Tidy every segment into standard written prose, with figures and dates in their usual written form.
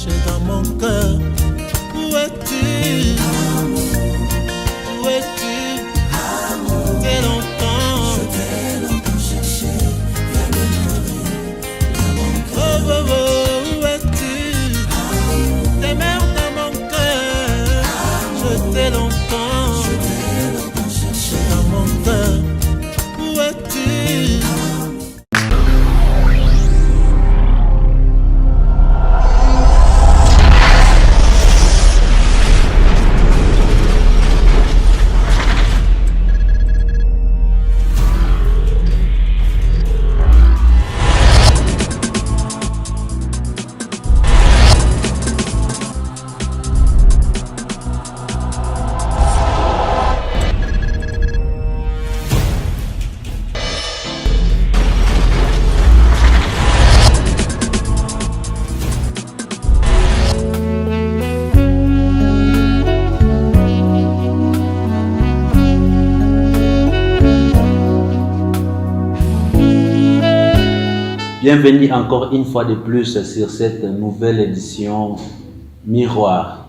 cherché dans mon cœur. Où es-tu? Où es-tu? T'es longtemps. Je t'ai longtemps cherché. Viens demeurer dans mon cœur. Oh, oh, oh, où es-tu? T'es mère dans mon cœur. Je t'ai longtemps cherché dans mon cœur. Où es-tu? Bienvenue encore une fois de plus sur cette nouvelle édition Miroir.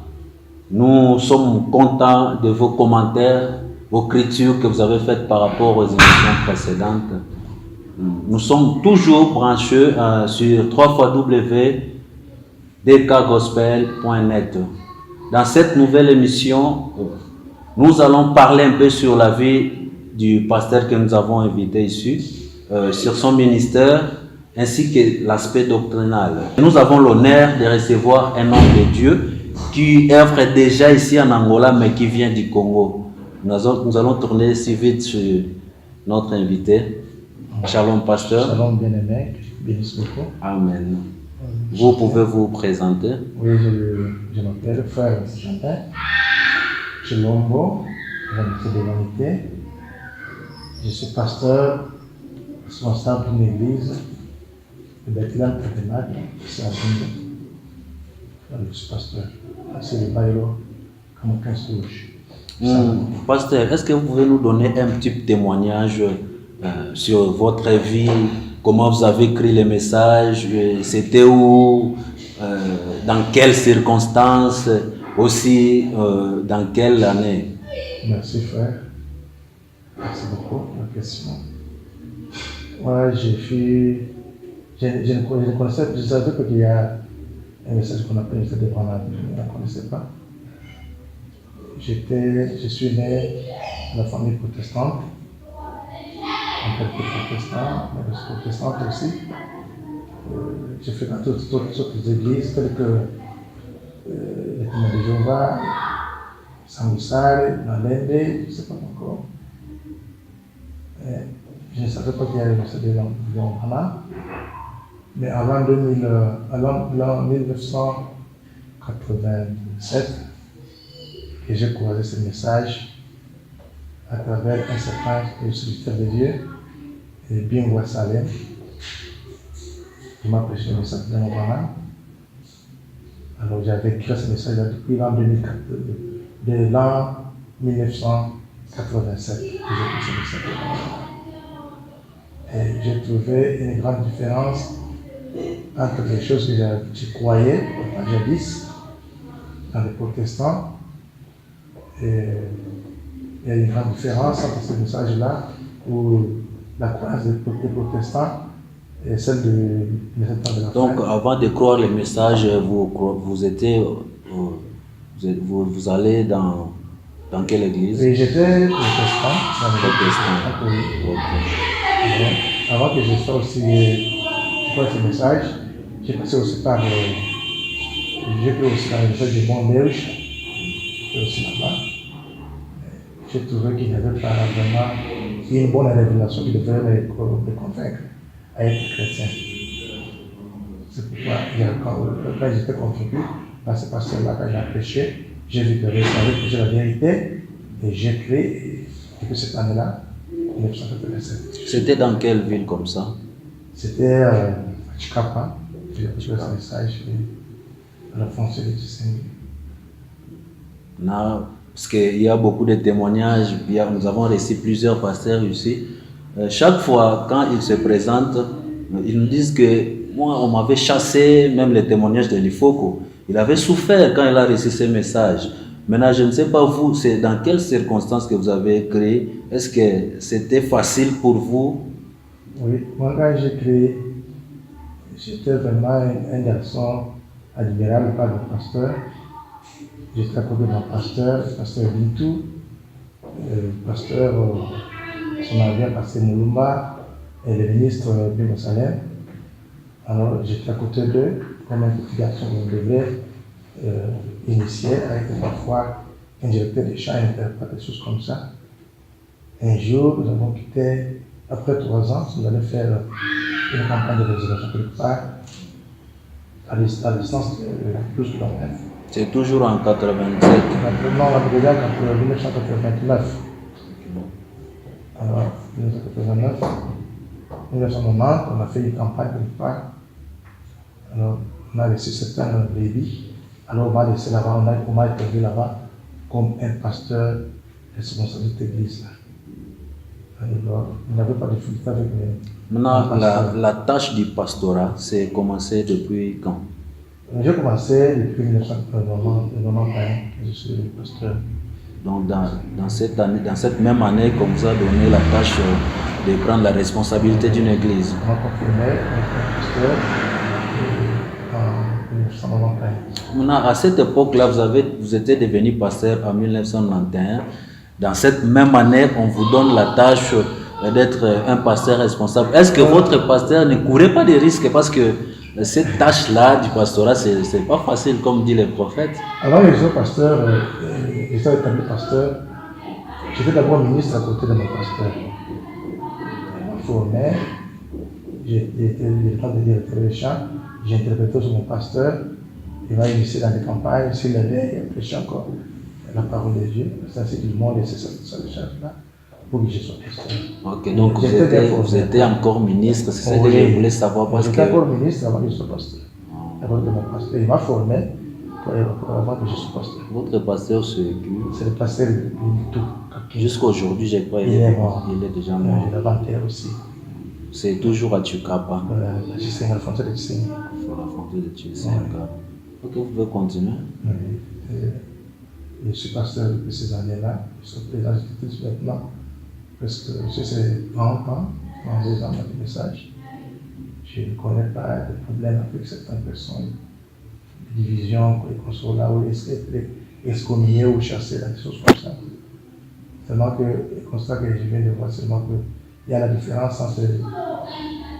Nous sommes contents de vos commentaires, vos critiques que vous avez faites par rapport aux émissions précédentes. Nous sommes toujours branchés sur www.dkgospel.net. Dans cette nouvelle émission, nous allons parler un peu sur la vie du pasteur que nous avons invité ici, sur son ministère, ainsi que l'aspect doctrinal. Nous avons l'honneur de recevoir un homme de Dieu qui œuvre déjà ici en Angola, mais qui vient du Congo. Nous allons tourner si vite sur notre invité. Shalom, pasteur. Shalom, bien-aimé. Bénisse beaucoup. Amen. Vous pouvez vous présenter? Oui, je m'appelle Frère Saint-Jean. Chilombo, je de l'unité. Je suis pasteur, responsable d'une église. Le bâtiment Tabernacle, c'est à Bunda. Je suis pasteur. C'est le Baïlo, comme un casse-douche. Pasteur, est-ce que vous pouvez nous donner un petit témoignage sur votre vie? Comment vous avez écrit les messages? C'était où? Dans quelles circonstances? Aussi, dans quelle année? Merci, frère. Merci beaucoup pour la question. Moi, je ne connaissais pas, je savais qu'il y a un message qu'on appelle le dépendant, je ne la connaissais pas. Je suis né dans la famille protestante, en fait protestant, mais je suis protestante aussi. J'ai fait dans toutes les églises, telles que les témoins de Jéhovah, Sangusare, Nalende, je ne sais pas encore. Je ne savais pas qu'il y avait un message de l'Angola. Mais avant 1987, j'ai croisé ce message à travers un certain serviteur de Dieu, Bingwa Salem, qui m'a prêché le message de l'Angola. Alors j'avais écrit ce message depuis l'an 2004, de l'an 1987 que j'ai écrit ce message de l'Angola. Et j'ai trouvé une grande différence entre les choses que je croyais jadis dans les protestants. Et il y a une grande différence entre ce message-là où la croyance des protestants et celle de la Donc, avant de croire les messages, vous allez dans quelle église? Oui, j'étais protestant. Avant que je sois aussi ce message, j'ai passé aussi par j'ai pris aussi dans le message du bon belge, et aussi là-bas. J'ai trouvé qu'il n'y avait pas vraiment une bonne révélation qui devrait me convaincre à être chrétien. C'est pourquoi quand j'étais convaincu par ce pasteur-là, quand il a prêché, j'ai vu que je savais prêcher la vérité et j'ai cru, et depuis cette année-là, 1987. C'était dans quelle ville comme ça? C'était à Chikapa. J'ai reçu un message à la frontière de Tshisekedi. Parce qu'il y a beaucoup de témoignages, nous avons reçu plusieurs pasteurs ici. Chaque fois, quand ils se présentent, ils nous disent que moi, on m'avait chassé, même les témoignages de l'Ifoko. Il avait souffert quand il a reçu ces messages. Maintenant, je ne sais pas vous, c'est dans quelles circonstances que vous avez créé. Est-ce que c'était facile pour vous? Oui, moi quand j'ai créé, j'étais vraiment un garçon admirable par le pasteur. J'étais à côté de mon pasteur, le pasteur Bintou, le pasteur, son ancien pasteur Moulumba et le ministre Bimo Salem. Alors j'étais à côté d'eux, comme un petit garçon qu'on devrait initier avec parfois un directeur des chants, un interprète, des choses comme ça. Un jour, nous avons quitté, après 3 ans, nous allons faire une campagne de réservation quelque part, à distance de plus de kilomètres. C'est toujours en 87. Maintenant, on a déjà en 1989. Alors, 1989, 1990, on a fait une campagne quelque part. Alors, on a laissé certains bébés. Alors, on m'a laissé là-bas, on m'a élevé là-bas comme un pasteur responsable de cette église. Alors, il n'y avait pas de difficulté avec les. Maintenant, la tâche du pastorat, c'est commencé depuis quand? J'ai commencé depuis 1991, je suis pasteur. Donc, dans cette année, dans cette même année qu'on vous a donné la tâche de prendre la responsabilité d'une église. On m'a confirmé avec pasteur en 1991. Maintenant, à cette époque-là, vous étiez devenu pasteur en 1991. Dans cette même année, on vous donne la tâche d'être un pasteur responsable. Est-ce que votre pasteur ne courait pas de risques? Parce que cette tâche-là du pastorat, c'est pas facile, comme dit les prophètes. Avant que je sois pasteur, j'étais établi pasteur. J'étais d'abord ministre à côté de mon pasteur. Il m'a formé, j'ai été le temps de directeur des chants, j'ai interprété sur mon pasteur. Il m'a initié dans des campagnes, s'il allait, il a prêché encore la parole de Dieu. C'est ainsi qu'ils m'ont laissé cette charge-là pour que je sois pasteur. Ok, donc vous étiez encore ministre, c'est ça que je voulais savoir. J'étais encore ministre avant que je sois pasteur. Avant de mon pasteur, il m'a formé avant que je sois pasteur. Votre pasteur, c'est le pasteur Bintou. Jusqu'à aujourd'hui, je crois qu'il est mort. Il est déjà mort. Il a enterré aussi. C'est toujours à Tchukapa. La Chisenga, la frontière de Chisenga. La frontière de Chisenga. Ok, vous pouvez continuer. Oui. Je suis pasteur depuis ces années-là. Je suis président de l'Église maintenant. Parce que c'est 30 ans, 32 ans de message. Je ne connais pas de problème avec certaines personnes. Des divisions, qu'on soit là où être excommunié ou chassé, des choses comme ça. Seulement que le constat que je viens de voir, seulement qu'il y a la différence entre.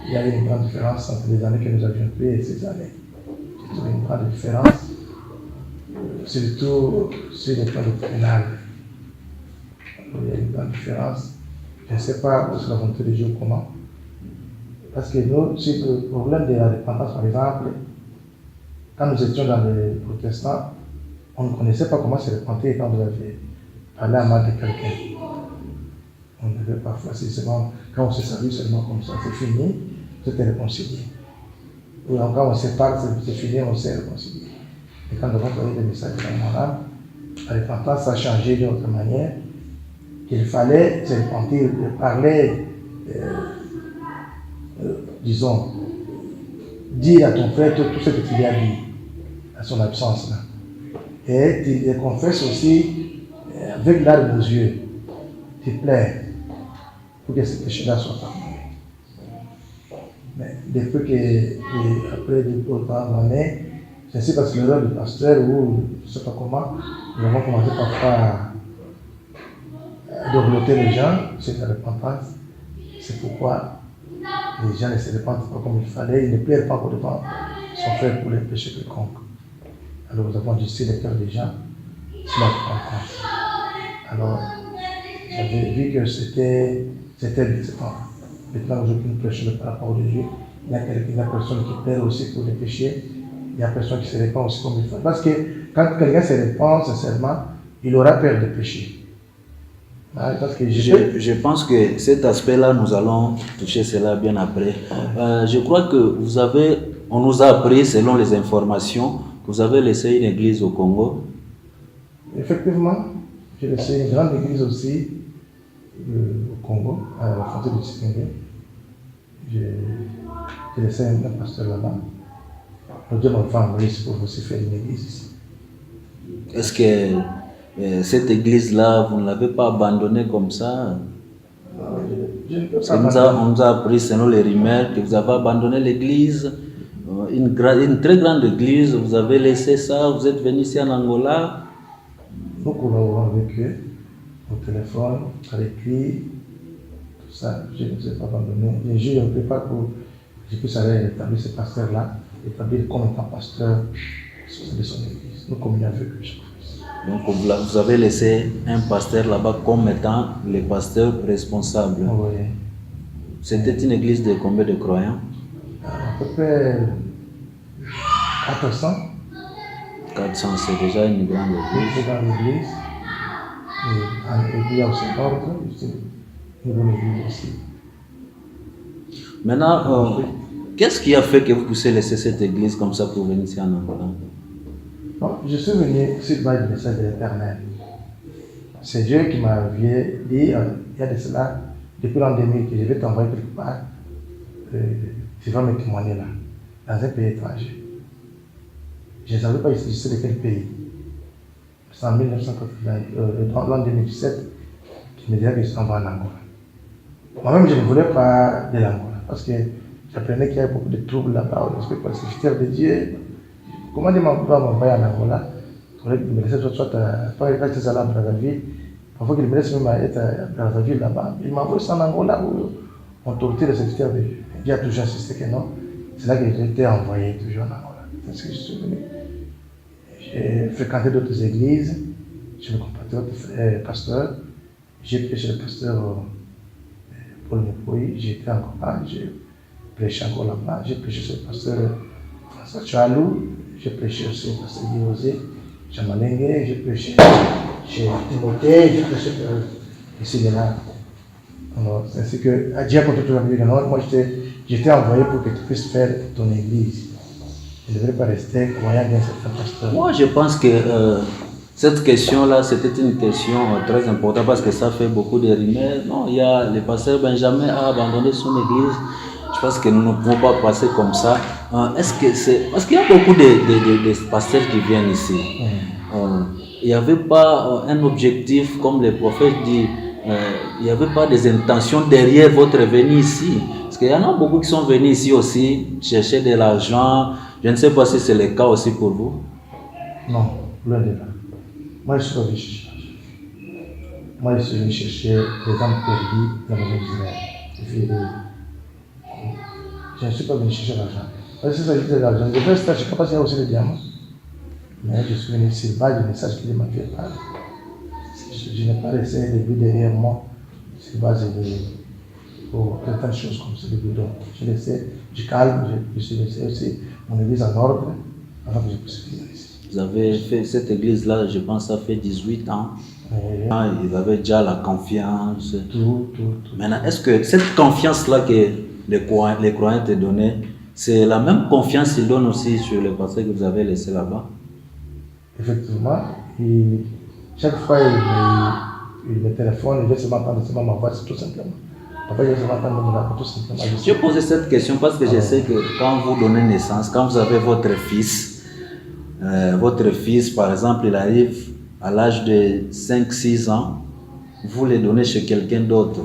Il y a une grande différence entre les années que nous avions prises et ces années. J'ai trouvé une grande différence, surtout sur le plan doctrinal. Il y a une grande différence. Je ne sais pas où c'est la volonté de Dieu ou comment. Parce que nous, sur le problème de la repentance, par exemple, quand nous étions dans les protestants, on ne connaissait pas comment se repentir quand vous avez parlé à mal de quelqu'un. On avait parfois, c'est seulement, quand on se salue seulement comme ça, c'est fini, c'était réconcilié. Ou quand on se parle, c'est fini, on s'est réconcilié. Et quand nous avons envoyé des messages dans mon âme, la repentance a changé d'une autre manière. Il fallait se repentir, parler, disons, dire à ton frère tout ce que tu lui as dit à son absence là. Et tu confesses aussi avec larmes aux yeux, tu pleures pour que ce péché-là soit pardonné. Mais depuis que, après autant d'années, je ne sais pas si le rôle du pasteur ou je ne sais pas comment, nous avons commencé parfois à dorloter les gens, c'est la repentance. C'est pourquoi les gens ne se repentent pas comme il fallait, ils ne pleurent pas pour devant son frère pour les péchés quelconques. Alors nous avons adjusté les cœurs des gens sur la repentance. Alors, j'avais vu que c'était différent. Maintenant, aujourd'hui, nous prêchons par rapport de Dieu. Il y a personne qui pleure aussi pour les péchés. Il y a personne qui se répand aussi comme il faut. Parce que quand quelqu'un se répand sincèrement, il aura peur de pécher. Parce que je pense que cet aspect-là, nous allons toucher cela bien après. Je crois que on nous a appris, selon les informations, que vous avez laissé une église au Congo. Effectivement, j'ai laissé une grande église aussi au Congo, à la frontière de Tshisekedi. J'ai J'ai laissé un pasteur là-bas. Le Dieu m'a envoyé pour aussi faire une église ici. Est-ce que cette église-là, vous ne l'avez pas abandonnée comme ça? Je ne peux Parce pas qu'on nous a appris, selon les rumeurs, que vous avez abandonné l'église, une très grande église, vous avez laissé ça, vous êtes venu ici en Angola. Nous collaborons avec eux, au téléphone, à l'écrit, tout ça, je ne les ai pas abandonnés. Et je ne peux pas que je puisse aller établir ce pasteur-là, établir comme étant pasteur de son église. Nous communions avec eux. Donc vous avez laissé un pasteur là-bas comme étant le pasteur responsable. Oui. C'était une église de combien de croyants? À peu près 400. 400, c'est déjà une grande église. C'est dans l'église. Et il y a aussi un ordre, une bonne église aussi. Maintenant, qu'est-ce qui a fait que vous puissiez laisser cette église comme ça pour venir ici en Angola? Non, je suis venu sur le bas du message de l'Éternel. C'est Dieu qui m'avait dit, il y a de cela, depuis l'an 2000, que je vais t'envoyer quelque part, tu vas me témoigner là, dans un pays étranger. Je ne savais pas ici, je sais de quel pays. C'est en 1980, dans l'an 2017, je me disais que je t'envoie en Angola. Moi-même, je ne voulais pas de l'Angola, parce que j'apprenais qu'il y avait beaucoup de troubles là-bas, au respect persécuteur de Dieu. Comment dire, m'envoyer en Angola? Il faudrait qu'il me laisse soit pas rester à la Brazzaville. Parfois qu'il me laisse même être à Brazzaville là-bas. Il m'envoie en Angola où on torture les serviteurs de Dieu. Dieu a toujours insisté que non. C'est là que j'ai été envoyé toujours en Angola. C'est ce que je suis venu. J'ai fréquenté d'autres églises. J'ai mes compatriotes pasteurs. J'ai prêché le pasteur Paul Nepoï. J'ai été encore là. J'ai prêché encore là-bas. J'ai prêché sur le pasteur François Tchalou. J'ai prêché aussi au pasteur Guy-Osé, Jean Malengue, j'ai prêché chez Timothée, j'ai prêché ici et là. Alors, c'est ainsi que Dieu a toujours dit que non, moi j'étais envoyé pour que tu puisses faire ton église. Je ne devrais pas rester croyant d'un certain pasteur. Moi, je pense que cette question-là, c'était une question très importante parce que ça fait beaucoup de rumeurs. Non, il y a le pasteur Benjamin a abandonné son église. Je pense que nous ne pouvons pas passer comme ça. Est-ce que c'est... Parce qu'il y a beaucoup de pasteurs qui viennent ici. Il n'y avait pas un objectif, comme le prophète dit, il n'y avait pas des intentions derrière votre venue ici. Parce qu'il y en a beaucoup qui sont venus ici aussi, chercher de l'argent. Je ne sais pas si c'est le cas aussi pour vous. Non, loin de là. Moi, je suis venu chercher. Moi, je suis venu chercher les âmes perdues dans la maison d'Israël. Je ne suis pas venu chercher l'argent. Parce que ça s'agit de l'argent. Je vais je ne sais pas s'il y a aussi des diamants. Mais je suis venu sur le bas du message qu'il m'a fait parler. Je n'ai pas laissé les buts derrière moi sur le bas pour certaines choses comme ça, les buts. J'ai laissé du calme, je suis laissé aussi mon église en ordre avant que je puisse finir ici. Vous avez fait cette église-là, je pense, ça fait 18 ans. Oui. Ils avaient déjà la confiance. Tout. Maintenant, est-ce que cette confiance-là que les croyants te donnaient, c'est la même confiance qu'ils donnent aussi sur les pasteurs que vous avez laissés là-bas? Effectivement, chaque fois il me téléphone, il veut seulement prendre ma voix, c'est tout simplement. Papa, il veut seulement prendre mon voix, tout simplement. Je posé cette question parce que je sais que quand vous donnez naissance, quand vous avez votre fils, par exemple, il arrive à l'âge de 5-6 ans, vous le donnez chez quelqu'un d'autre.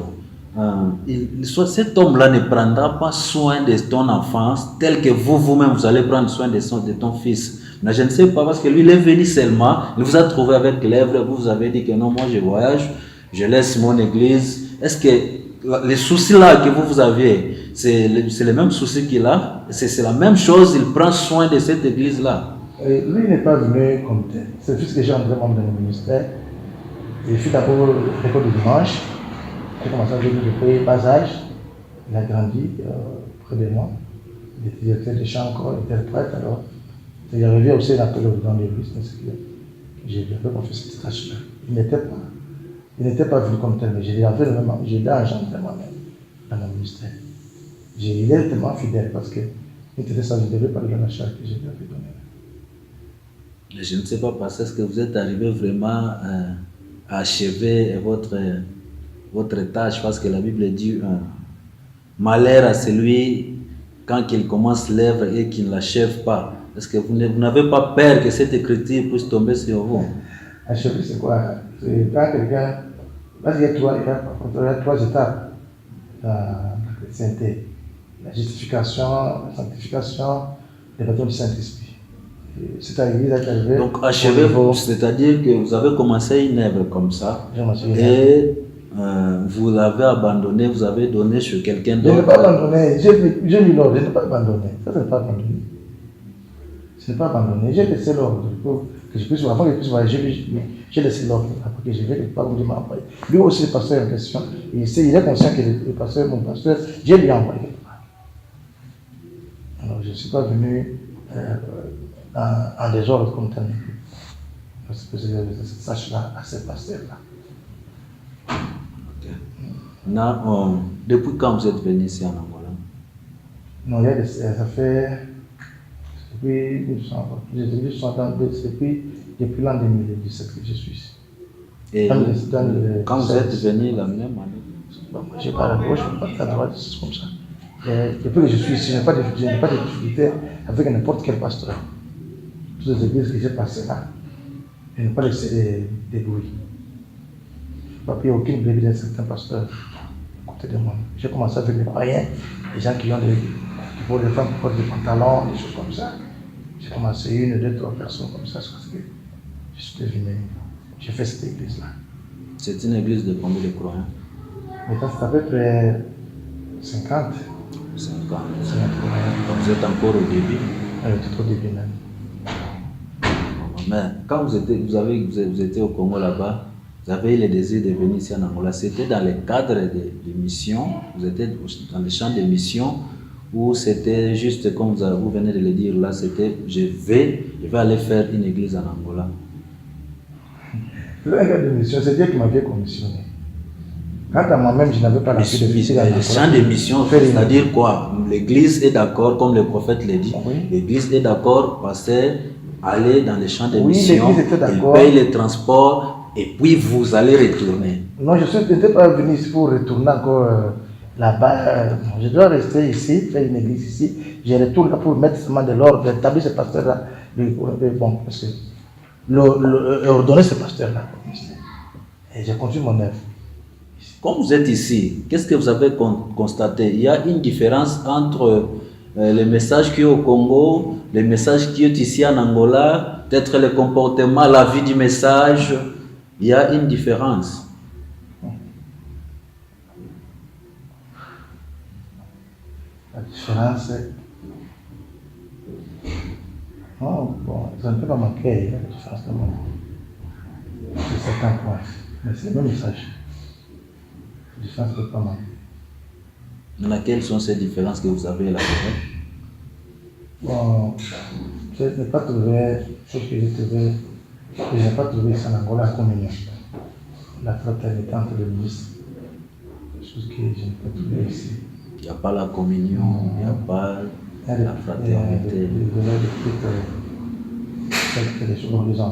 Cet homme-là ne prendra pas soin de ton enfance tel que vous-même, vous allez prendre soin de ton fils. Mais je ne sais pas, parce que lui, il est venu seulement, il vous a trouvé avec l'œuvre, vous avez dit que non, moi je voyage, je laisse mon église. Est-ce que les soucis-là que vous aviez, c'est les mêmes soucis qu'il a? C'est la même chose, il prend soin de cette église-là? Lui n'est pas venu comme tel. C'est juste que j'ai entré membre dans le ministère. Il fit d'abord l'école du dimanche. J'ai commencé à venir depuis bas âge. Il a grandi près de moi. Il était directeur de chant encore, interprète. Alors, il arrivait aussi dans l'église. J'ai fait cette tâche-là. Il n'était pas venu comme tel, mais j'ai engendré moi-même dans mon ministère. Il est tellement fidèle parce que il était ça, je devais parler de la charge que je lui avais donnée. Je ne sais pas parce que vous êtes arrivé vraiment à achever votre tâche, parce que la Bible dit malheur à celui quand il commence l'œuvre et qu'il ne l'achève pas, est-ce que vous n'avez pas peur que cette écriture puisse tomber sur vous? Achever, c'est quoi? C'est quand quelqu'un. Parce qu'il y a trois étapes dans la chrétienté: la justification, la sanctification, le baptême du Saint-Esprit. C'est à l'église arrivé. Donc, achever, c'est-à-dire que vous avez commencé une œuvre comme ça et vous l'avez abandonné, vous avez donné sur quelqu'un d'autre. Je n'ai pas abandonné, j'ai mis l'ordre, je n'ai pas abandonné. Ça, ce n'est pas abandonné. Ce n'est pas abandonné, j'ai laissé l'ordre pour que je puisse, avant que je puisse voyager, j'ai laissé l'ordre après que je vais quelque part où Dieu m'a envoyé. Lui aussi, le pasteur en question, il est conscient que le pasteur, mon pasteur, Dieu lui a envoyé quelque part. Alors, je ne suis pas venu en désordre comme tel. Parce que je sache-là à ce pasteur-là. Now, depuis quand vous êtes venu ici en Angola? Non, ça fait depuis 1962, depuis l'an 2017 que je suis ici. Et quand vous êtes venu la même année? Je ne pas à gauche, je ne pas à droite, c'est comme ça. Depuis que je suis ici, je n'ai pas de difficulté avec n'importe quel pasteur. Toutes les églises que j'ai passées là, je n'ai pas laissé des bruits. Je n'ai pas pris aucune brebis d'un certain pasteur à côté de moi. J'ai commencé avec les païens, les gens qui portent des femmes qui portent des pantalons, des choses comme ça. J'ai commencé 1, 2, 3 personnes comme ça, parce que je suis devenu. J'ai fait cette église-là. C'est une église de combien de croyants? Mais ça, c'est à peu près 50. 50. croyants. Donc vous êtes encore au début? Tout au début même. Mais quand vous étiez au Congo là-bas, vous avez eu le désir de venir ici en Angola. C'était dans le cadre de missions, vous étiez dans le champ de mission, ou c'était juste comme vous venez de le dire là, c'était je vais aller faire une église en Angola? C'est un cadre de mission, c'est Dieu qui m'avait commissionné. Quant à moi-même, je n'avais pas la vie de visiter le champ de mission, c'est-à-dire quoi? L'église est d'accord, comme le prophète l'a dit, oui. L'église est d'accord, pasteur, aller dans les champs de mission, il paye les transports et puis vous allez retourner. Non, je n'étais pas venu ici pour retourner encore là-bas. Je dois rester ici, faire une église ici. Je retourne là pour mettre seulement de l'ordre, établir ce pasteur-là. Bon, parce que ordonner ce pasteur-là. Et je continue mon œuvre. Comme vous êtes ici, qu'est-ce que vous avez constaté? Il y a une différence entre les messages qui est au Congo, les messages qui est ici en Angola, peut-être le comportement, la vie du message. Il y a une différence. La différence, bon, ça ne peut pas manquer, la différence de moi. C'est certains points, mais c'est le même message. La différence ne peut pas manquer. Maintenant, quelles sont ces différences que vous avez là-dedans? Bon, je n'ai pas trouvé, chose que j'ai trouvé, que je n'ai pas trouvé ici en Angola, la communion. La fraternité entre les ministres. Chose que je n'ai pas trouvé ici. Il n'y a pas la communion, il n'y a pas la fraternité. Il y a des choses religieuses.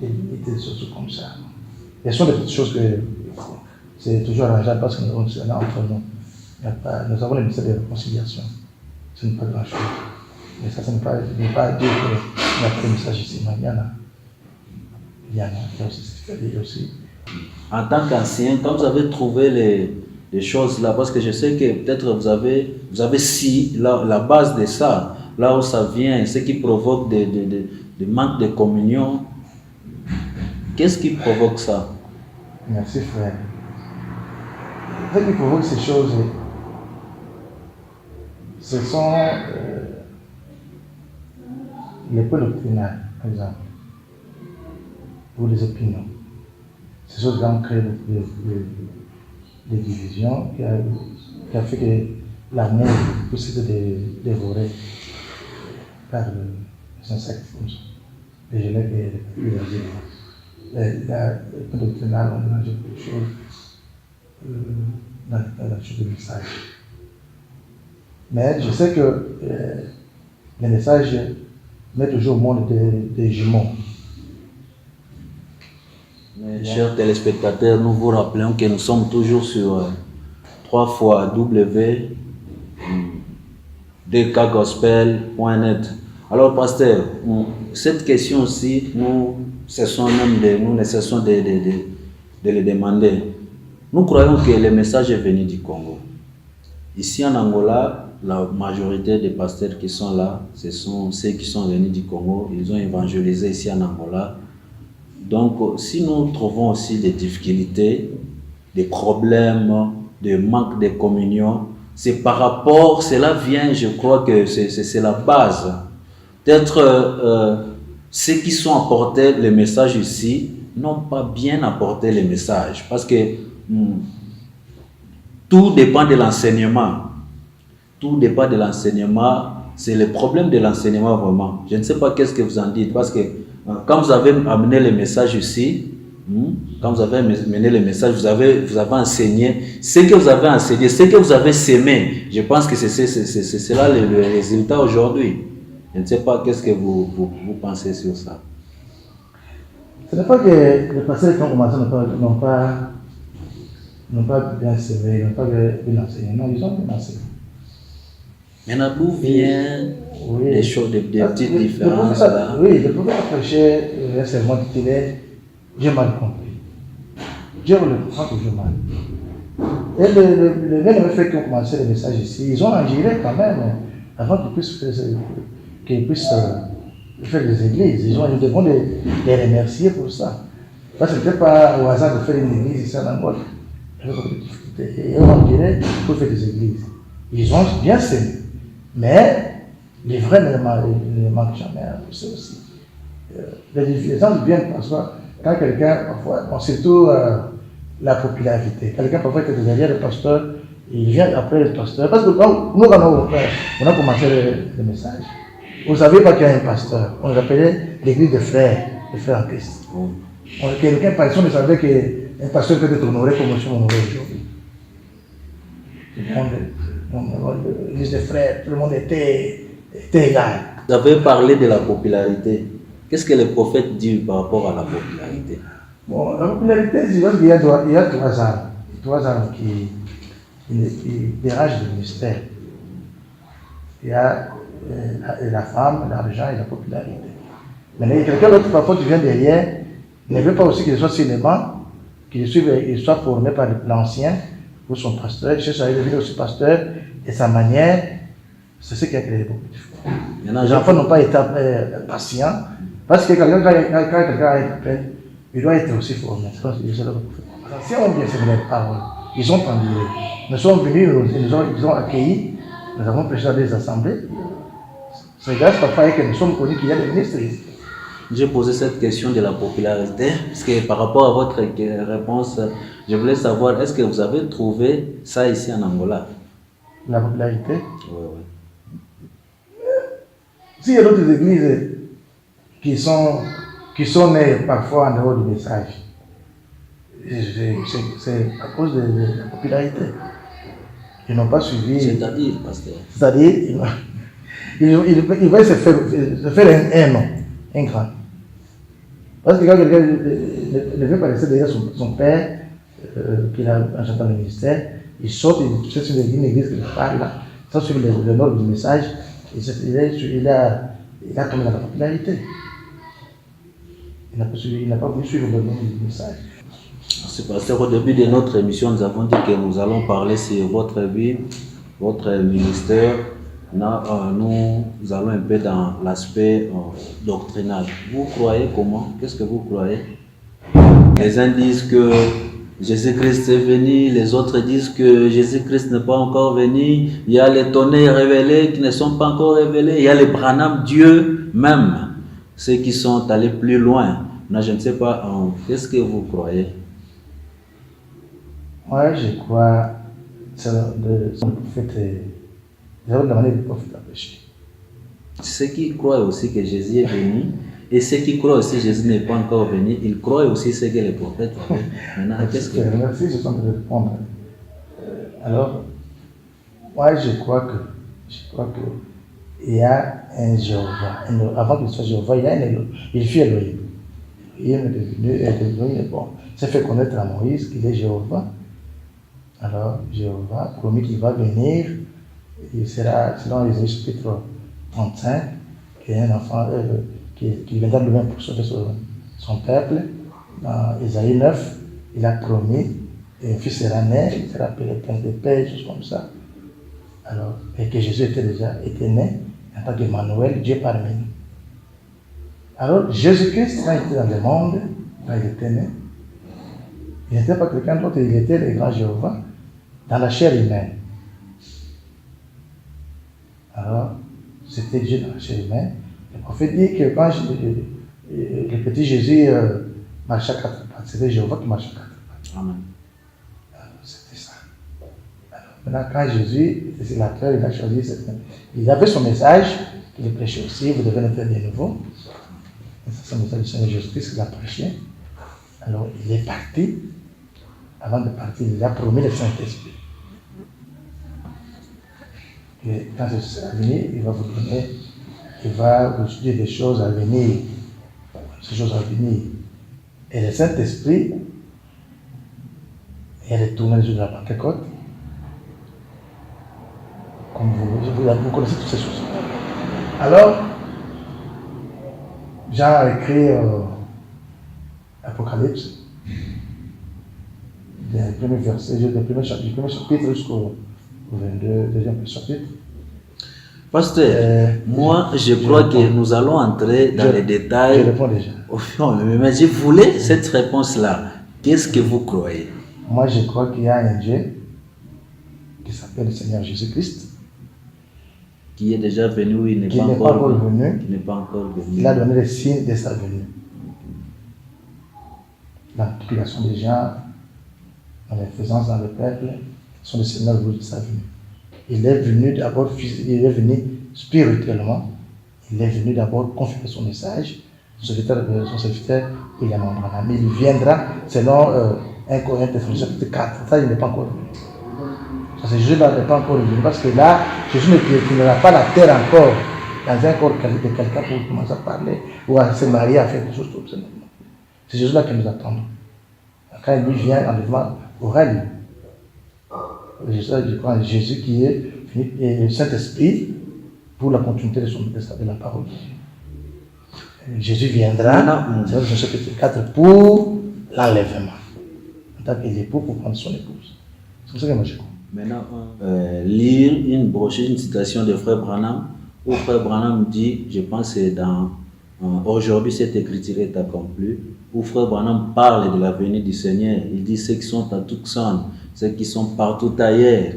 Et des choses comme ça. Il y a des choses que c'est toujours arrangeable parce que nous sommes là entre nous. Nous avons le ministère de réconciliation. Ce n'est pas grand-chose. Mais ça, ce n'est pas dire qu'il n'y a pas de message ici. Mais il y en a. Il y a aussi. En tant qu'ancien, quand vous avez trouvé les choses là, parce que je sais que peut-être vous avez si la base de ça, là où ça vient, ce qui provoque des manques de communion, qu'est-ce qui provoque ça? Merci frère. Ce qui provoque ces choses, ce sont les points doctrinales, par exemple, ou les opinions. Ces choses ont créé des divisions qui a fait que l'amour puisse être dévoré par les insectes comme ça. Les gelées et les les points doctrinales ont mélangé beaucoup de choses dans la chose du message. Mais je sais que les messages mettent toujours au monde des jumeaux. Mais, chers téléspectateurs, nous vous rappelons que nous sommes toujours 3 fois www.dkgospel.net. Alors, pasteur, cette question aussi, nous ne cessons de le demander. Nous croyons que le message est venu du Congo. Ici en Angola, la majorité des pasteurs qui sont là, ce sont ceux qui sont venus du Congo. Ils ont évangélisé ici en Angola. Donc, si nous trouvons aussi des difficultés, des problèmes, des manques de communion, c'est par rapport, cela vient, je crois que c'est la base. Peut-être ceux qui sont apportés le message ici n'ont pas bien apporté le message parce que tout dépend de l'enseignement. Tout dépend de l'enseignement. C'est le problème de l'enseignement vraiment. Je ne sais pas qu'est-ce que vous en dites parce que quand vous avez amené le message ici, quand vous avez amené le message, vous avez enseigné ce que vous avez enseigné, ce que vous avez sémé. Je pense que c'est cela le résultat aujourd'hui. Je ne sais pas qu'est-ce que vous pensez sur ça. Ce n'est pas que les pasteurs qui ont commencé n'ont pas bien sémé, n'ont pas bien enseigné. Non, ils ont bien enseigné. Maintenant, d'où viennent les choses, des petites différences là? Oui, le prophète a prêché un sermon titulé « J'ai mal compris ». Dieu le comprend toujours mal. Et le même fait qu'ils ont commencé le message ici, ils ont engiré quand même avant qu'ils puissent faire des églises. Ils devront les remercier pour ça. Parce que ce n'était pas au hasard de faire une église ici en Angola. Ils ont engiré pour faire des églises. Ils ont bien sémé. Mais les vrais ne manquent jamais à tout ça aussi. Les gens viennent parfois, quand quelqu'un, parfois, surtout la popularité, quelqu'un parfois qui est derrière le pasteur, il vient après le pasteur. Parce que nous, quand on a commencé le message, vous ne savez pas qu'il y a un pasteur. On l'appelait l'église des frères en Christ. Quelqu'un, par exemple, ne savait qu'un pasteur peut être honoré comme je suis honoré aujourd'hui. L'église des frères, tout le monde était égal. Vous avez parlé de la popularité. Qu'est-ce que le prophète dit par rapport à la popularité? Bon, la popularité, je pense qu'il y a 3 armes. 3 armes qui dérangent le ministère. Il y a la femme, l'argent et la popularité. Mais il y a quelqu'un d'autre parfois qui vient derrière, ne veut pas aussi qu'il soit sur les bancs, qu'il soit formé par l'ancien pour son pasteur. Il cherche à devenir aussi pasteur et sa manière, c'est ce qui a créé beaucoup de difficultés. Les enfants n'ont pas été patients parce que quand quelqu'un a été prêt, il doit être aussi formé. Si on vient faire les paroles, ils ont entendu. Nous sommes venus, ils ont accueillis, nous avons prêché dans des assemblées. C'est grâce parfois que nous sommes connus qu'il y a des ministres ici. J'ai posé cette question de la popularité, parce que par rapport à votre réponse, je voulais savoir, est-ce que vous avez trouvé ça ici en Angola? La popularité? Oui. S'il y a d'autres églises qui sont nées parfois en dehors du message, c'est à cause de la popularité. Ils n'ont pas suivi. C'est-à-dire, pasteur? C'est-à-dire, ils veulent se faire un nom, un grand. Parce que quand quelqu'un ne veut pas rester derrière son père, qu'il a en chantant le ministère, il sort, il cherche une église qui parle là, sans suivre le nom du message, il a tombé dans la popularité. Il n'a pas voulu suivre le nom du message. C'est parce qu'au début de notre émission, nous avons dit que nous allons parler sur votre vie, votre ministère. Nous allons un peu dans l'aspect doctrinal. Vous croyez comment? Qu'est-ce que vous croyez? Les uns disent que Jésus-Christ est venu, les autres disent que Jésus-Christ n'est pas encore venu. Il y a les tonnerres révélés qui ne sont pas encore révélés. Il y a les Branham, Dieu même, ceux qui sont allés plus loin. Non, je ne sais pas, qu'est-ce que vous croyez? Moi, je crois que le prophète. La manière du prophète a péché. Ceux qui croient aussi que Jésus est venu et ceux qui croient aussi que Jésus n'est pas encore venu, ils croient aussi ce que les prophètes ont fait. Maintenant, qu'est-ce que... Merci, je sens de répondre. Alors, moi je crois que il y a un Jéhovah. Avant qu'il soit Jéhovah, il y a un Elohim. Il fut Elohim. Il est devenu Elohim. Bon, ça fait connaître à Moïse qu'il est Jéhovah. Alors, Jéhovah a promis qu'il va venir. Il sera, selon Isaïe chapitre 35, qu'il y a un enfant qui viendra lui-même pour sauver son peuple. Dans Isaïe 9, il a promis, et un fils sera né, il sera appelé Prince de paix, des choses comme ça. Alors, et que Jésus était né en tant qu'Emmanuel, Dieu parmi nous. Alors, Jésus-Christ, quand il était dans le monde, quand il était né, il n'était pas quelqu'un d'autre, il était le grand Jéhovah dans la chair humaine. Alors, c'était Dieu dans la chair humaine. Le prophète dit que quand le petit Jésus marchait à quatre pattes, c'était Jéhovah qui marchait à quatre pattes. Amen. Alors, c'était ça. Alors, maintenant, quand Jésus était sur la terre, il a choisi cette... Il avait son message qu'il prêchait aussi, vous devez naître de nouveau. C'est le message du Seigneur Jésus-Christ qu'il a prêché. Alors, il est parti. Avant de partir, il a promis le Saint-Esprit. Et quand Jésus sera venu, il va vous donner, il va vous dire des choses à venir. Ces choses à venir. Et le Saint-Esprit, il est retourné le jour de la Pentecôte. Comme vous connaissez toutes ces choses. Alors, Jean a écrit Apocalypse, des premiers versets, du premier chapitre jusqu'au 22, deuxième chapitre. Pasteur, moi je crois que nous allons entrer dans les détails. Je réponds déjà. Au fur et à mesure, mais je voulais cette réponse-là. Qu'est-ce que vous croyez? Moi je crois qu'il y a un Dieu qui s'appelle le Seigneur Jésus-Christ. Qui est déjà venu ou il n'est Qui pas n'est encore pas encore venu. Qui n'est pas encore venu. Il a donné les signes de sa venue. La multiplication des gens, dans les faisances dans le peuple, sont les Seigneurs de sa venue. Il est venu d'abord, il est venu spirituellement. Il est venu d'abord confirmer son message. Son serviteur, William Branham. Il viendra selon 1 Corinthiens chapitre 4. Ça, il n'est pas encore venu. Parce que Jésus n'est pas encore venu. Parce que là, Jésus ne finira pas la terre encore dans un corps de quelqu'un pour commencer à parler ou à se marier, à faire des choses comme ça. C'est Jésus là que nous attendons. Quand lui vient, l'enlèvement aura lieu. Je crois Jésus qui est venu, et le Saint-Esprit pour la continuité de la parole. Jésus viendra, c'est dans le chapitre 4, pour l'enlèvement. En tant qu'époux pour prendre son épouse. C'est comme ça que moi je crois. Maintenant, lire une brochure, une citation de Frère Branham, où Frère Branham dit, je pense que c'est dans aujourd'hui cette écriture est accomplie, où Frère Branham parle de la venue du Seigneur. Il dit ceux qui sont à Tucson, ceux qui sont partout ailleurs.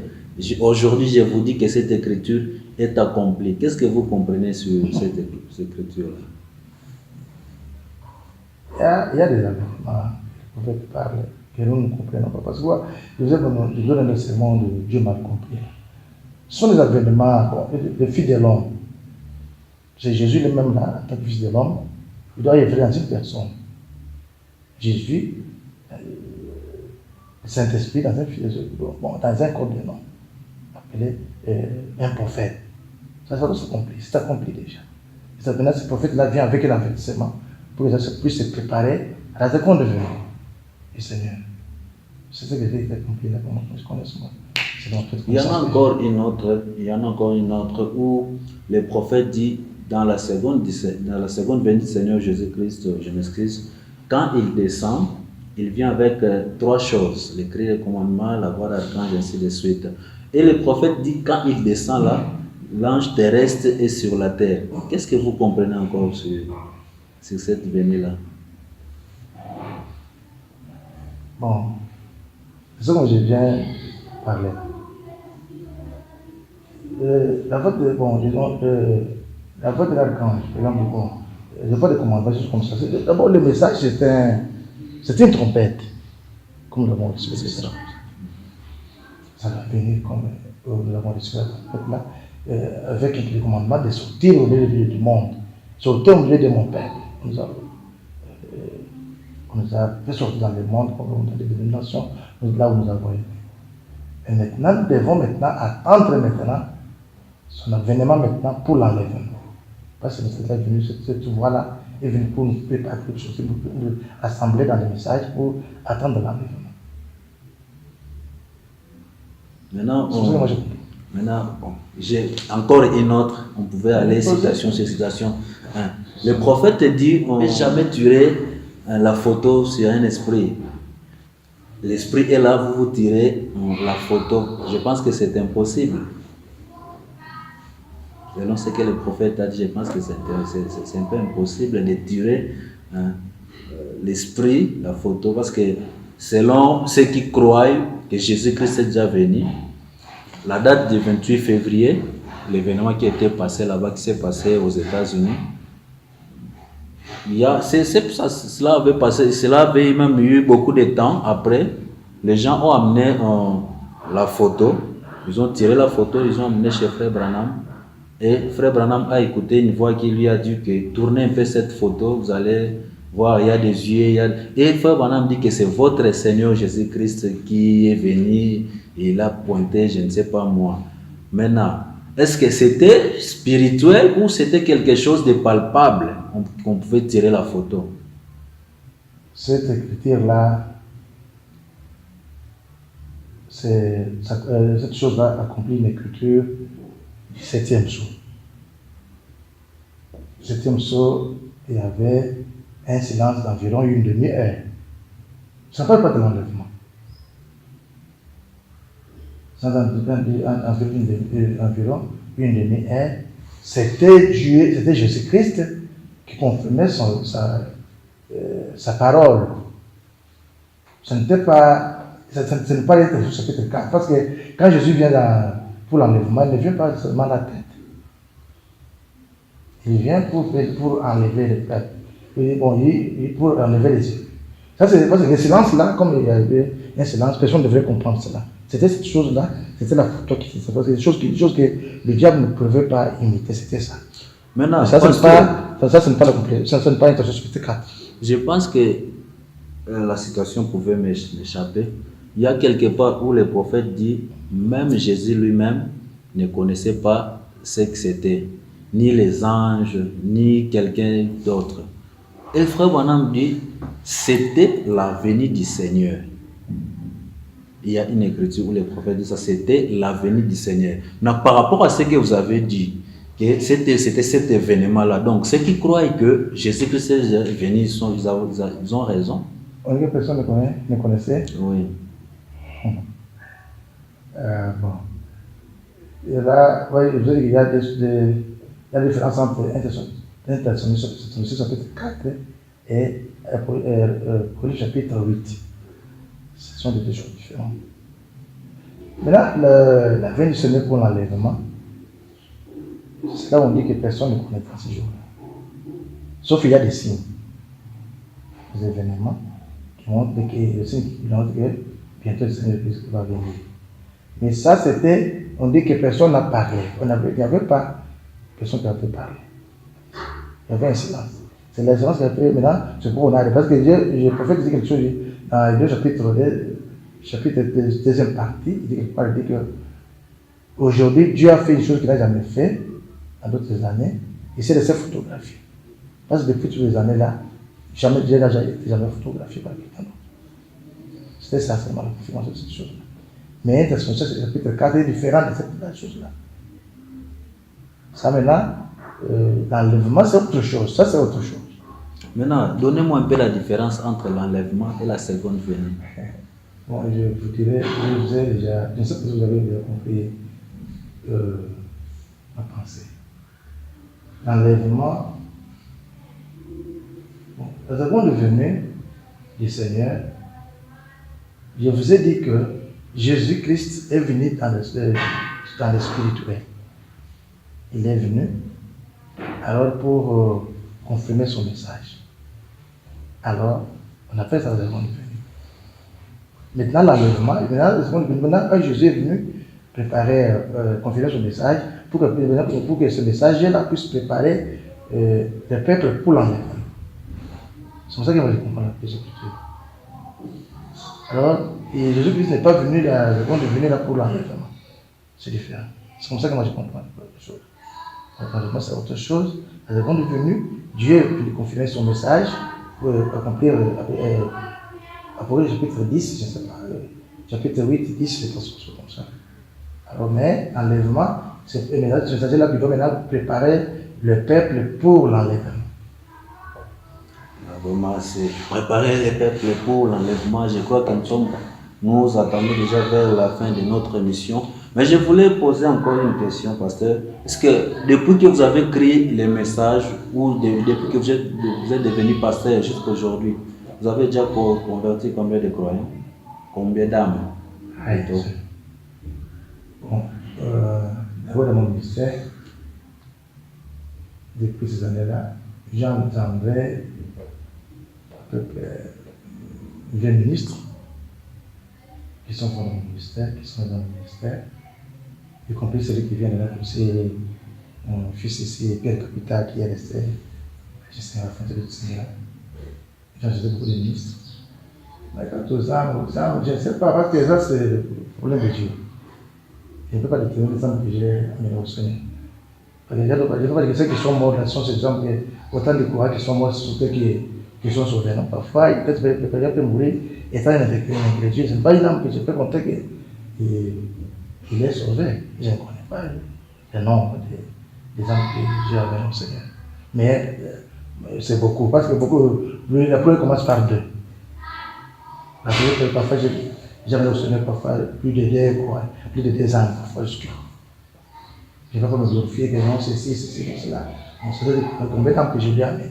Aujourd'hui, je vous dis que cette écriture est accomplie. Qu'est-ce que vous comprenez sur cette écriture-là? Il y a des arguments que vous parler que nous ne comprenons pas. Parce que vous avez donné le sermon de Dieu mal compris. Ce sont des événements, des fils de l'homme. C'est Jésus lui-même là, en tant que fils de l'homme, il doit y œuvrer dans une personne. Jésus, le Saint-Esprit dans un corps de l'homme, appelé un prophète. Ça s'accomplit, c'est accompli déjà. Et maintenant, ce prophète-là vient avec l'avertissement pour que ça puisse se préparer à la seconde venue du Seigneur. C'est ce que j'ai accompli là, pour que je connaisse moi. Il y en a encore une autre où le prophète dit dans la seconde venue du Seigneur Jésus-Christ, je m'excuse, quand il descend, il vient avec trois choses, les cris, les commandements, la voix d'archange, ainsi de suite. Et le prophète dit quand il descend là, l'ange terrestre est sur la terre. Qu'est-ce que vous comprenez encore sur cette venue-là? Bon, c'est ce que je viens parler. La voix de l'archange, par exemple, bon, la voix de commandement, choses comme ça. D'abord, le message, c'était une trompette, comme nous l'avons reçu. Ça va venir comme nous l'avons reçu la trompette là, avec le commandement de sortir au milieu du monde, sortir au milieu de mon peuple. On nous a fait sortir dans le monde, dans les dénominations, là où nous avons été. Et maintenant, nous devons attendre son avènement maintenant pour l'enlèvement. Parce que c'est venu, cette voix-là est venue pour nous préparer quelque chose, pour nous assembler dans les messages pour attendre l'enlèvement. Maintenant, C'est pour ça que moi, je comprends. maintenant bon, j'ai encore une autre. On pouvait aller citation sur citation. Hein. Le prophète te dit on ne peut jamais tuer la photo sur un esprit. L'esprit est là, vous tirez la photo. Je pense que c'est impossible. Selon ce que le prophète a dit, je pense que c'est un peu impossible de tirer l'esprit, la photo, parce que selon ceux qui croient que Jésus-Christ est déjà venu, la date du 28 février, l'événement qui était passé là-bas, qui s'est passé aux États-Unis, cela avait même eu beaucoup de temps après. Les gens ont amené la photo, ils ont tiré la photo, ils ont amené chez Frère Branham. Et Frère Branham a écouté une voix qui lui a dit que tournez un peu cette photo, vous allez voir, il y a des yeux. Et Frère Branham dit que c'est votre Seigneur Jésus-Christ qui est venu et il a pointé, je ne sais pas moi. Maintenant, est-ce que c'était spirituel ou c'était quelque chose de palpable qu'on pouvait tirer la photo? Cette écriture-là, cette chose-là accomplit une écriture du 7e sceau. Le 7e sceau, il y avait un silence d'environ une demi-heure. Ça ne parle pas de l'enlèvement. Environ une demi-heure. C'était Jésus-Christ qui confirmait sa parole. Ce n'était pas le chapitre 4. Parce que quand Jésus vient pour l'enlèvement, il ne vient pas seulement la tête. Il vient pour enlever les têtes. Pour enlever les yeux. Ça, c'est parce que le silence-là, comme il y avait un silence, personne ne devrait comprendre cela. C'était cette chose-là, c'était la photo qui était. Parce que des choses que le diable ne pouvait pas imiter, c'était ça. Maintenant, ça, ce n'est pas la complétion, ce n'est pas une chapitre 4. Je pense que la situation pouvait m'échapper. Il y a quelque part où le prophète dit, même Jésus lui-même ne connaissait pas ce que c'était, ni les anges, ni quelqu'un d'autre. Et Frère Branham dit, c'était la venue du Seigneur. Il y a une écriture où le prophète dit ça, c'était la venue du Seigneur. Donc, par rapport à ce que vous avez dit, que c'était cet événement-là. Donc, ceux qui croient que Jésus-Christ est venu, ils ont raison. On dit que personne ne connaissait. Oui. Bon. Et là, ouais, je veux dire qu'il y a des différences entre 1 Thessaloniciens chapitre 4 et Apocalypse chapitre 8. Ce sont des deux choses différentes. Maintenant, la venue du Seigneur pour l'enlèvement, c'est là où on dit que personne ne connaîtra ces jours-là. Sauf qu'il y a des signes, des événements qui montrent que bientôt le Seigneur va venir. Mais ça, c'était, on dit que personne n'a parlé. Il n'y avait pas personne qui avait parlé. Il y avait un silence. C'est le silence qui a fait maintenant, c'est pour qu'on arrive. Parce que le prophète dit quelque chose dans les deux chapitres de deuxième partie, il dit quelque part, il dit que aujourd'hui, Dieu a fait une chose qu'il n'a jamais fait dans d'autres années, et c'est de se photographier. Parce que depuis toutes les années-là, Dieu n'a jamais photographié par quelqu'un d'autre. C'était ça seulement la confirmation de cette chose-là. Mais un Thessaloniciens, c'est le chapitre 4 est différent de cette chose-là. Ça maintenant, l'enlèvement, c'est autre chose. Ça, c'est autre chose. Maintenant, donnez-moi un peu la différence entre l'enlèvement et la seconde venue. Bon, je vous dirais, je vous ai déjà, je ne sais pas si vous avez déjà compris ma pensée. L'enlèvement, bon, la seconde venue du Seigneur, je vous ai dit que Jésus-Christ est venu dans le spirituel. Il est venu alors pour confirmer son message. Alors, on appelle ça la seconde venue. Maintenant, l'enlèvement, maintenant, quand Jésus est venu préparer, confirmer son message, pour que ce message-là puisse préparer les peuples pour l'enlèvement. C'est comme ça que moi je comprends la Écriture. Alors, Jésus-Christ n'est pas venu là, il est venu là pour l'enlèvement. C'est différent. C'est comme ça que moi je comprends la chose. L'enlèvement, c'est autre chose. La seconde venue, Dieu est venu confirmer son message pour accomplir Apocalypse chapitre 10, je ne sais pas, chapitre 8, 10, je pense que c'est comme ça. Alors, mais l'enlèvement, c'est le messager-là qui doit maintenant préparer le peuple pour l'enlèvement. Vraiment, c'est préparer les peuples pour l'enlèvement. Je crois que nous attendons déjà vers la fin de notre émission. Mais je voulais poser encore une question, pasteur. Est-ce que depuis que vous avez créé les messages ou depuis que vous êtes devenu pasteur jusqu'à aujourd'hui, vous avez déjà converti combien de croyants? Combien d'âmes? Bon, d'abord dans mon ministère, depuis ces années-là, j'entendais à peu près 20 ministres qui sont dans mon ministère, y compris celui qui vient de là, c'est mon fils ici, Pierre Capita, qui est resté juste à la fin de Seigneur. J'ai acheté beaucoup de ministres. Mais quant aux âmes, je ne sais pas, parce que ça, c'est le problème de Dieu. Je ne peux pas déterminer les âmes que j'ai amenées au Seigneur. Parce que je ne peux pas dire que ceux qui sont morts là sont ces hommes, autant de courage qui sont morts, c'est ceux qui sont sauvés. Non, parfois, peut-être le pécheur peut mourir étant un incrédule. Ce n'est pas une âme que je peux compter qu'il est sauvé. Je ne connais pas le nombre des âmes que j'ai amenées au Seigneur. Mais c'est beaucoup, parce que beaucoup, la première commence par 2. Parce que parfois, j'ai amené au Seigneur parfois plus de 2 ans, parfois jusqu'à. Je ne vais pas me glorifier que non, ceci, cela. On se dit combien de temps que je l'ai amené.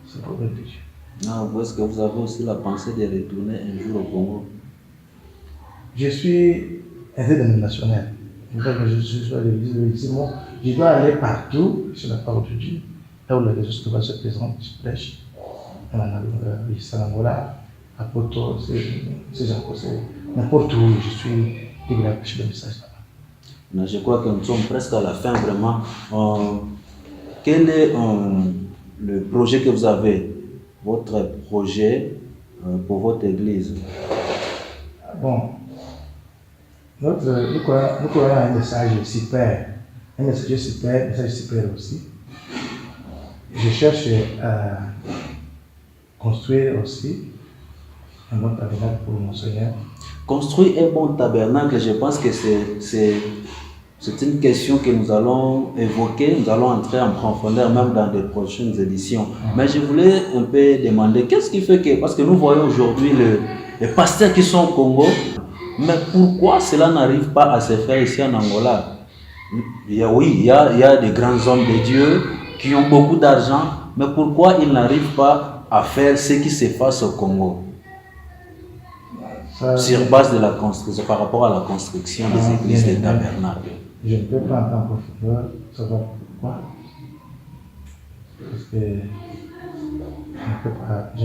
C'est le problème de Dieu. Non, est-ce que vous avez aussi la pensée de retourner un jour au Congo? Je suis interdénominationnel. Je dois aller partout sur la parole de Dieu. Là où les choses se présentent, je prêche. En Angola, à Porto, n'importe où je suis libre à prêcher le message là-bas. Je crois que nous sommes presque à la fin vraiment. Quel est le projet que vous avez? Votre projet pour votre église? Bon, nous croyons un message super. Un message super aussi. Je cherche à construire aussi un bon tabernacle pour mon Seigneur. Construire un bon tabernacle, je pense que c'est une question que nous allons évoquer, nous allons entrer en profondeur même dans les prochaines éditions. Mais je voulais un peu demander, qu'est-ce qui fait que, parce que nous voyons aujourd'hui les pasteurs qui sont au Congo, mais pourquoi cela n'arrive pas à se faire ici en Angola? Il y a des grands hommes de Dieu qui ont beaucoup d'argent, mais pourquoi ils n'arrivent pas à faire ce qui se passe au Congo? Sur base de la construction, par rapport à la construction des églises des tabernacles. Je ne peux pas entrer en profondeur, savoir pourquoi. Parce que je n'ai pas de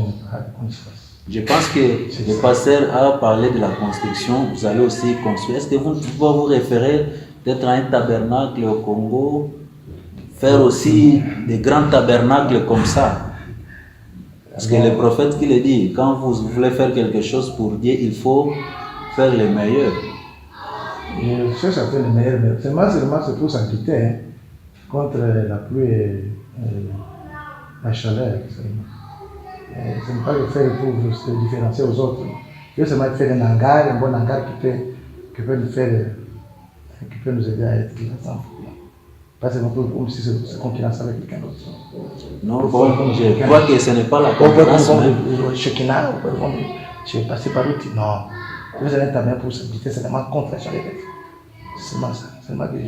connaissance. Je pense que le pasteur a parlé de la construction, vous allez aussi construire. Est-ce que vous pouvez vous référer peut-être à un tabernacle au Congo, faire aussi des grands tabernacles comme ça? Parce que le prophète qui le dit, quand vous voulez faire quelque chose pour Dieu, il faut faire le meilleur. Je cherche à faire le meilleur, mais seulement c'est pour s'inquiéter hein, contre la pluie et la chaleur. Ce n'est pas le faire pour se différencier aux autres. Je veux seulement faire un bon hangar qui peut nous aider à être ensemble. Pas seulement comme si c'est concurrence avec quelqu'un d'autre. Non, je crois que ce n'est pas la concurrence. Shekinah, je vais passer par l'outil. Non. Vous avez un tabernacle pour s'habiter seulement contre la chaleur. C'est seulement ça. Seulement que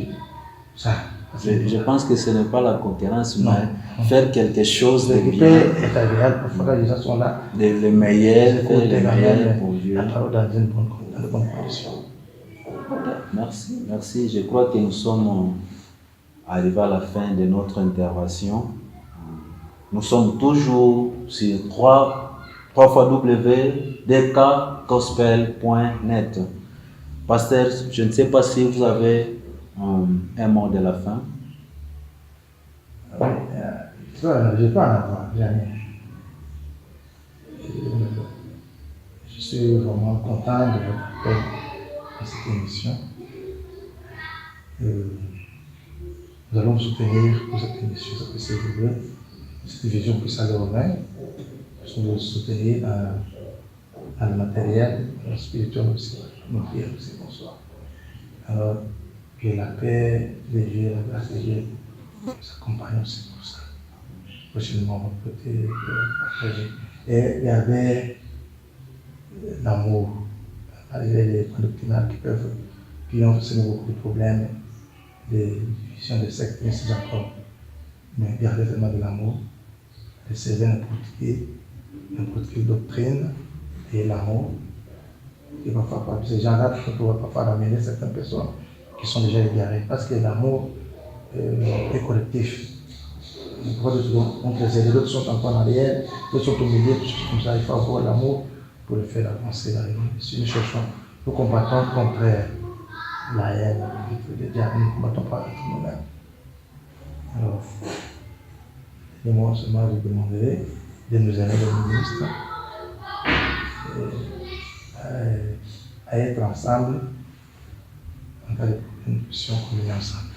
ça. Je pense que ce n'est pas la concurrence, mais faire quelque chose de bien. C'est agréable, parfois les gens sont là. Le meilleur, faire le meilleur pour Dieu. La parole dans de bonnes conditions. Merci. Je crois que nous sommes arrivés à la fin de notre intervention. Nous sommes toujours sur www.dkgospel.net. Pasteur, je ne sais pas si vous avez un mot de la fin. Oui, je ne vais pas en avoir, jamais. Je suis vraiment content de votre appel à cette émission. Nous allons vous soutenir pour cette émission, ça peut s'évoluer. Cette vision puisse aller au main. Nous allons vous soutenir dans le matériel, dans le spirituel aussi. Nous prions aussi, bonsoir. Alors, Que la paix de Dieu, la grâce de Dieu nous accompagne aussi pour ça. Prochainement, on peut partager. Et garder l'amour. Malgré les points doctrinales qui ont fait beaucoup de problèmes, des divisions de sectes, ainsi encore. Mais garder vraiment de l'amour, de servir n'importe quelle doctrine et l'amour. Et parfois, ces gens-là peuvent parfois ramener certaines personnes qui sont déjà égarées. Parce que l'amour est collectif. Les autres sont encore en arrière, les autres sont au milieu, tout comme ça. Il faut avoir l'amour pour le faire avancer. Si nous cherchons, nous combattons contre la haine, le diable, nous ne combattons pas contre nous-mêmes. Alors, et moi seulement, je demanderai de nous aider les ministres à être ensemble en cas de problème, nous puissions communier ensemble.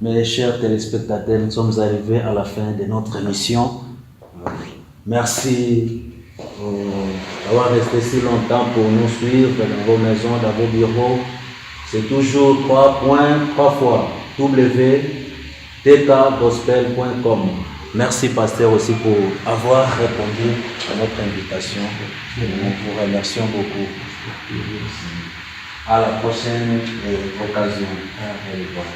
Mes chers téléspectateurs, nous sommes arrivés à la fin de notre émission. Merci d'avoir resté si longtemps pour nous suivre dans vos maisons, dans vos bureaux. C'est toujours 3 fois www.tkgospel.com. Merci pasteur aussi pour avoir répondu à notre invitation. Nous vous remercions beaucoup. À la prochaine occasion. Au revoir.